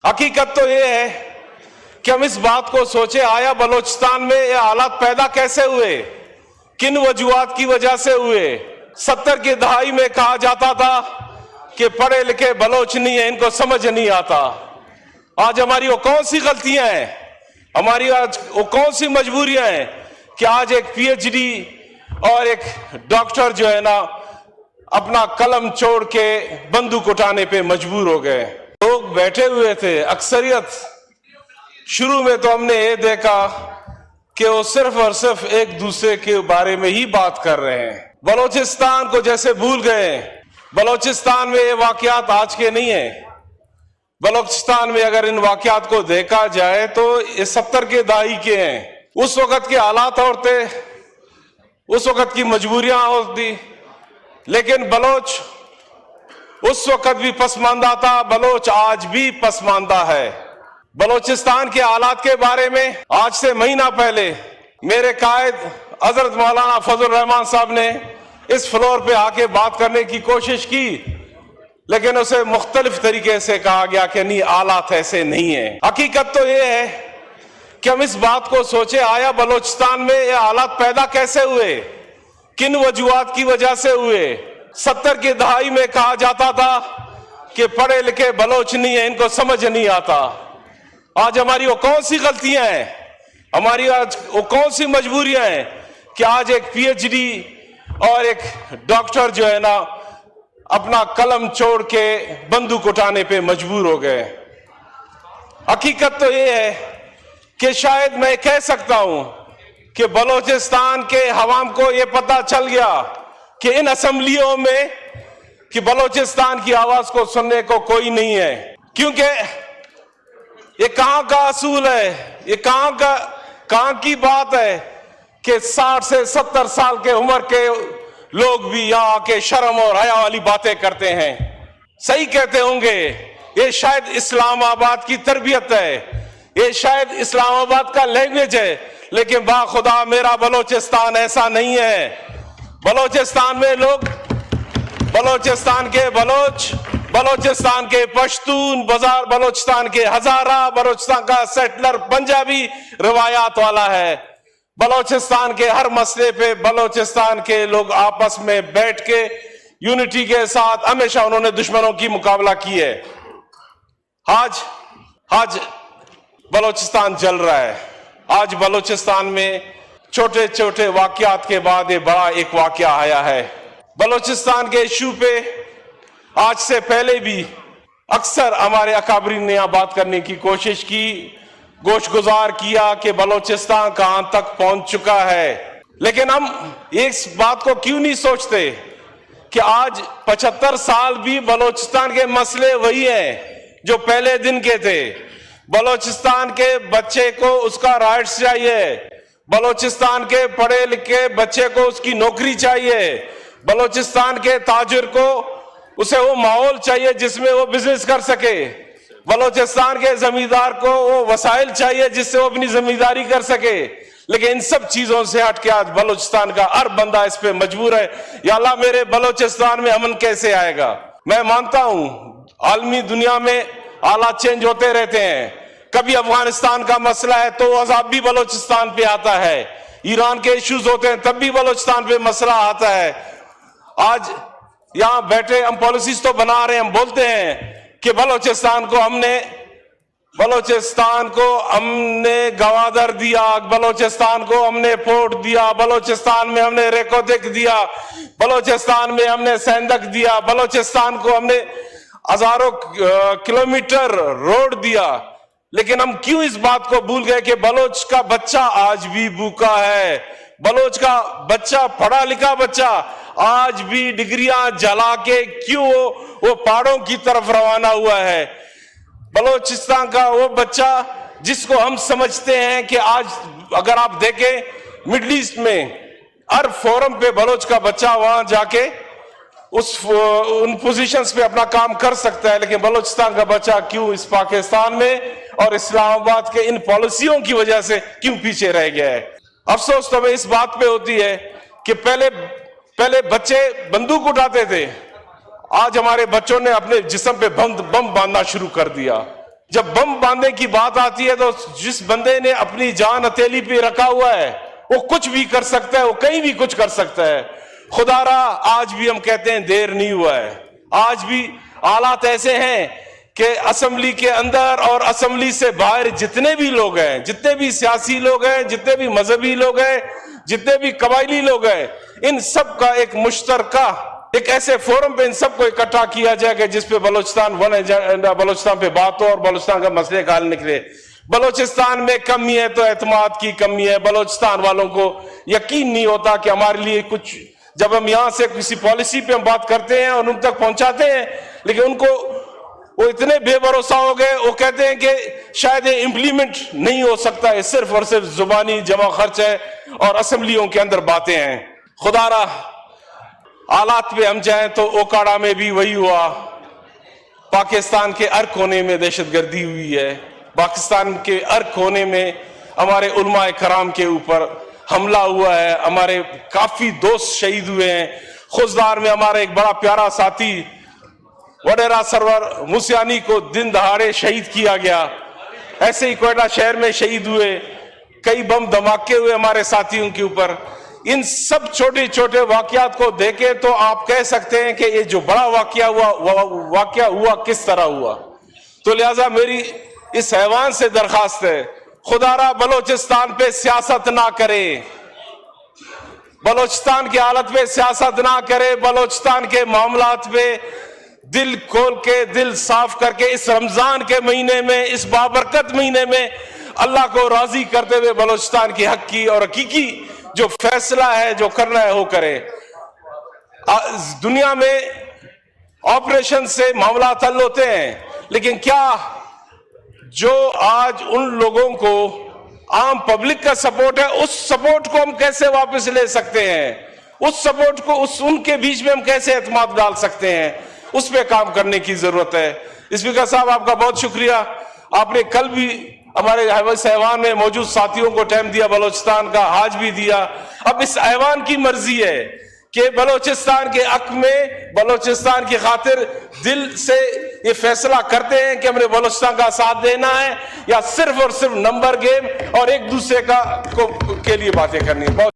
हकीकत तो ये है कि हम इस बात को सोचे, आया बलोचिस्तान में ये हालात पैदा कैसे हुए, किन वजूहात की वजह से हुए। 70 की दहाई में कहा जाता था कि पढ़े लिखे बलोच नहीं है, इनको समझ नहीं आता। आज हमारी वो कौन सी गलतियां हैं, हमारी आज वो कौन सी मजबूरियां हैं कि आज एक पीएचडी और एक डॉक्टर जो है ना अपना कलम छोड़ के बंदूक उठाने पे मजबूर हो गए। लोग बैठे हुए थे, अक्सरियत। शुरू में तो हमने ये देखा कि वो सिर्फ और सिर्फ एक दूसरे के बारे में ही बात कर रहे हैं, बलोचिस्तान को जैसे भूल गए। बलोचिस्तान में ये वाकयात आज के नहीं है। बलोचिस्तान में अगर इन वाकयात को देखा जाए तो ये 70 के दहाई के हैं। उस वक्त के हालात और थे, उस वक्त की मजबूरियां होती, लेकिन बलोच उस वक्त भी पसमानदा था, बलोच आज भी पसमानदा है। बलोचिस्तान के हालात के बारे में आज से महीना पहले मेरे कायद हजरत मौलाना फजल रहमान साहब ने इस फ्लोर पे आके बात करने की कोशिश की, लेकिन उसे मुख्तलिफ तरीके से कहा गया कि नहीं, हालात ऐसे नहीं है। हकीकत तो ये है कि हम इस बात को सोचे, आया बलोचिस्तान में ये हालात पैदा कैसे हुए, किन वजूहात की वजह से हुए। 70 की दहाई में कहा जाता था कि पढ़े लिखे बलोच नहीं है, इनको समझ नहीं आता। आज हमारी वो कौन सी गलतियां हैं, हमारी आज वो कौन सी मजबूरियां हैं कि आज एक पीएचडी और एक डॉक्टर जो है ना अपना कलम छोड़ के बंदूक उठाने पे मजबूर हो गए। हकीकत तो ये है कि शायद मैं कह सकता हूं कि बलोचिस्तान के हवाम को ये पता चल गया कि इन असेंबलियों में कि बलोचिस्तान की आवाज को सुनने को कोई नहीं है, क्योंकि ये कहां का असूल है, ये कहां की बात है कि 60 से 70 साल के उम्र के लोग भी यहाँ आके शर्म और हया वाली बातें करते हैं। सही कहते होंगे, ये शायद इस्लामाबाद की तरबियत है, ये शायद इस्लामाबाद का लैंग्वेज है, लेकिन बाखुदा मेरा बलोचिस्तान ऐसा नहीं है। बलोचिस्तान में लोग, बलोचिस्तान के बलोच, बलोचिस्तान के पश्तून, बाजार बलोचिस्तान के हजारा, बलोचिस्तान का सेटलर पंजाबी रिवायात वाला है। बलोचिस्तान के हर मसले पे बलोचिस्तान के लोग आपस में बैठ के यूनिटी के साथ हमेशा उन्होंने दुश्मनों की मुकाबला की है। आज बलोचिस्तान जल रहा है। आज बलोचिस्तान में छोटे छोटे वाकयात के बाद ये बड़ा एक वाकया आया है। बलोचिस्तान के इशू पे आज से पहले भी अक्सर हमारे अकाबरीन ने यहां बात करने की कोशिश की, गोशगुजार किया कि बलोचिस्तान कहां तक पहुंच चुका है, लेकिन हम इस बात को क्यों नहीं सोचते कि आज 75 साल भी बलोचिस्तान के मसले वही हैं जो पहले दिन के थे। बलोचिस्तान के बच्चे को उसका राइट्स चाहिए, बलोचिस्तान के पढ़े लिखे बच्चे को उसकी नौकरी चाहिए, बलोचिस्तान के ताजिर को उसे वो माहौल चाहिए जिसमें वो बिजनेस कर सके, बलोचिस्तान के जमींदार को वो वसाइल चाहिए जिससे वो अपनी जमींदारी कर सके। लेकिन इन सब चीजों से हटके आज बलोचिस्तान का हर बंदा इस पे मजबूर है, या अल्लाह मेरे बलोचिस्तान में अमन कैसे आएगा। मैं मानता हूं आलमी दुनिया में हालात चेंज होते रहते हैं, कभी अफगानिस्तान का मसला है तो अजाब भी बलोचिस्तान पे आता है, ईरान के इश्यूज होते हैं तब भी बलोचिस्तान पे मसला आता है। आज यहां बैठे हम पॉलिसीज तो बना रहे हैं, हम बोलते हैं कि बलोचिस्तान को हमने गवादर दिया, बलोचिस्तान को हमने पोर्ट दिया, बलोचिस्तान में हमने रेकोदिक दिया, बलोचिस्तान में हमने सेंदक दिया, बलोचिस्तान को हमने हजारों किलोमीटर रोड दिया। लेकिन हम क्यों इस बात को भूल गए कि बलोच का बच्चा आज भी भूखा है, बलोच का बच्चा, पढ़ा लिखा बच्चा आज भी डिग्रियां जला के क्यों वो पहाड़ों की तरफ रवाना हुआ है। बलोचिस्तान का वो बच्चा जिसको हम समझते हैं कि आज अगर आप देखें मिडिल ईस्ट में हर फोरम पे बलोच का बच्चा वहां जाके उन पोजीशंस पे अपना काम कर सकता है, लेकिन बलोचिस्तान का बच्चा क्यों इस पाकिस्तान में और इस्लामाबाद के इन पॉलिसियों की वजह से क्यों पीछे रह गया है। अफसोस तो हमें इस बात पे होती है कि पहले बच्चे बंदूक उठाते थे, आज हमारे बच्चों ने अपने जिस्म पे बम बांधना शुरू कर दिया। جب بم باندھنے کی بات آتی ہے تو جس بندے نے اپنی جان ہتھیلی پہ رکھا ہوا ہے وہ کچھ بھی کر سکتا ہے, وہ کہیں بھی کچھ کر سکتا ہے. خدا را آج بھی ہم کہتے ہیں دیر نہیں ہوا ہے. آج بھی حالات ایسے ہیں کہ اسمبلی کے اندر اور اسمبلی سے باہر جتنے بھی لوگ ہیں, جتنے بھی سیاسی لوگ ہیں, جتنے بھی مذہبی لوگ ہیں, جتنے بھی قبائلی لوگ ہیں, ان سب کا ایک مشترکہ ایک ایسے فورم پہ ان سب کو اکٹھا کیا جائے کہ جس پہ بلوچستان پہ بات ہو اور بلوچستان کا مسئلے کا حل نکلے. بلوچستان میں کمی ہے تو اعتماد کی کمی ہے. بلوچستان والوں کو یقین نہیں ہوتا کہ ہمارے لیے کچھ, جب ہم یہاں سے کسی پالیسی پہ ہم بات کرتے ہیں اور ان تک پہنچاتے ہیں, لیکن ان کو وہ اتنے بے بھروسہ ہو گئے, وہ کہتے ہیں کہ شاید یہ امپلیمنٹ نہیں ہو سکتا, یہ صرف اور صرف زبانی جمع خرچ ہے اور اسمبلیوں کے اندر باتیں ہیں. خدا را حالات پہ ہم جائیں تو اوکاڑا میں بھی وہی ہوا. پاکستان کے ہر کونے میں دہشت گردی ہوئی ہے. پاکستان کے ہر کونے میں ہمارے علماء کرام کے اوپر حملہ ہوا ہے. ہمارے کافی دوست شہید ہوئے ہیں. خوزدار میں ہمارا ایک بڑا پیارا ساتھی وڈیرا سرور موسیانی کو دن دہاڑے شہید کیا گیا. ایسے ہی کوئٹہ شہر میں شہید ہوئے. کئی بم دھماکے ہوئے ہمارے ساتھیوں کے اوپر. ان سب چھوٹے چھوٹے واقعات کو دیکھیں تو آپ کہہ سکتے ہیں کہ یہ جو بڑا واقعہ ہوا کس طرح ہوا. تو لہٰذا میری اس ایوان سے درخواست ہے, خدا را بلوچستان پہ سیاست نہ کرے, بلوچستان کی حالت پہ سیاست نہ کرے. بلوچستان کے معاملات پہ دل کھول کے, دل صاف کر کے اس رمضان کے مہینے میں, اس بابرکت مہینے میں اللہ کو راضی کرتے ہوئے بلوچستان کی حق کی اور حقیقی جو فیصلہ ہے, جو کرنا ہے وہ کرے. دنیا میں آپریشن سے معاملات حل ہوتے ہیں, لیکن کیا جو آج ان لوگوں کو عام پبلک کا سپورٹ ہے, اس سپورٹ کو ہم کیسے واپس لے سکتے ہیں؟ اس سپورٹ کو ان کے بیچ میں ہم کیسے اعتماد ڈال سکتے ہیں؟ اس پہ کام کرنے کی ضرورت ہے. اسپیکر صاحب آپ کا بہت شکریہ. آپ نے کل بھی ہمارے ایوان میں موجود ساتھیوں کو ٹائم دیا, بلوچستان کا آج بھی دیا. اب اس ایوان کی مرضی ہے کہ بلوچستان کے حق میں, بلوچستان کی خاطر دل سے یہ فیصلہ کرتے ہیں کہ ہم نے بلوچستان کا ساتھ دینا ہے یا صرف اور صرف نمبر گیم اور ایک دوسرے کے لیے باتیں کرنی ہے.